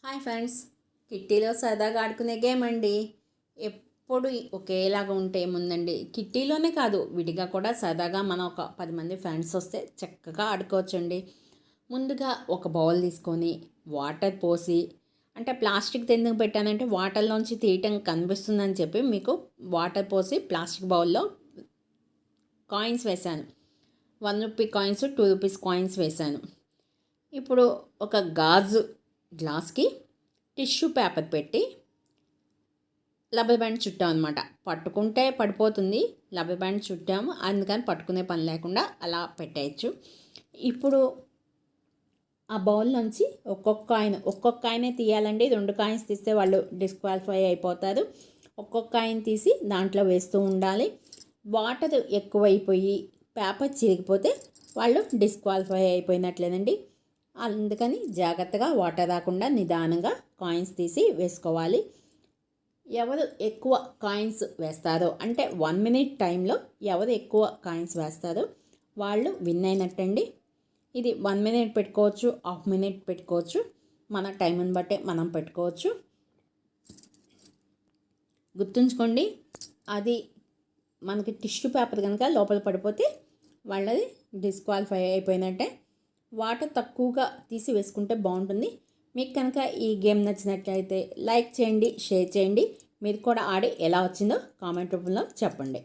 Hi friends, కిట్టీలో సరదాగా ఆడుకునే game అండి. ఎప్పుడు ఒకేలాగా ఉంటే ఏముందండి, కిట్టీలోనే కాదు విడిగా కూడా సరదాగా మనం ఒక 10 మంది ఫ్రెండ్స్ వస్తే చక్కగా ఆడుకోవచ్చండి. ముందుగా ఒక బౌల్ తీసుకొని వాటర్ పోసి, అంటే ప్లాస్టిక్ ఎందుకు పెట్టానంటే వాటర్లోంచి తీయటం కనిపిస్తుందని చెప్పి మీకు వాటర్ పోసి ప్లాస్టిక్ బౌల్లో కాయిన్స్ వేశాను. 1 రూపీ కాయిన్స్, 2 రూపీస్ కాయిన్స్ వేశాను. ఇప్పుడు ఒక గాజు గ్లాస్కి టిష్యూ పేపర్ పెట్టి రబ్బర్ బ్యాండ్ చుట్టాం అనమాట. పట్టుకుంటే పడిపోతుంది, రబ్బర్ బ్యాండ్ చుట్టాము, అందుకని పట్టుకునే పని లేకుండా అలా పెట్టేయచ్చు. ఇప్పుడు ఆ బౌల్లోంచి ఒక్కొక్క కాయినే తీయాలండి. 2 కాయిన్స్ తీస్తే వాళ్ళు డిస్క్వాలిఫై అయిపోతారు. ఒక్కొక్క కాయిన్ తీసి దాంట్లో వేస్తూ ఉండాలి. వాటర్ ఎక్కువైపోయి పేపర్ చిరిగిపోతే వాళ్ళు డిస్క్వాలిఫై అయిపోయినట్లేనండి. అందుకని జాగ్రత్తగా వాటర్ రాకుండా నిదానంగా కాయిన్స్ తీసి వేసుకోవాలి. ఎవరు ఎక్కువ కాయిన్స్ వేస్తారో, అంటే 1 మినిట్ టైంలో ఎవరు ఎక్కువ కాయిన్స్ వేస్తారో వాళ్ళు విన్ అయినట్టండి. ఇది 1 మినిట్ పెట్టుకోవచ్చు, హాఫ్ మినిట్ పెట్టుకోవచ్చు, మన టైంని బట్టే మనం పెట్టుకోవచ్చు. గుర్తుంచుకోండి, అది మనకి టిష్యూ పేపర్ కనుక లోపల పడిపోతే వాళ్ళది డిస్క్వాలిఫై అయిపోయినట్టే. వాటర్ తక్కువగా తీసి వేసుకుంటే బాగుంటుంది. మీకు కనుక ఈ గేమ్ నచ్చినట్లయితే లైక్ చేయండి, షేర్ చేయండి. మీరు కూడా ఆడి ఎలా వచ్చిందో కామెంట్ రూపంలో చెప్పండి.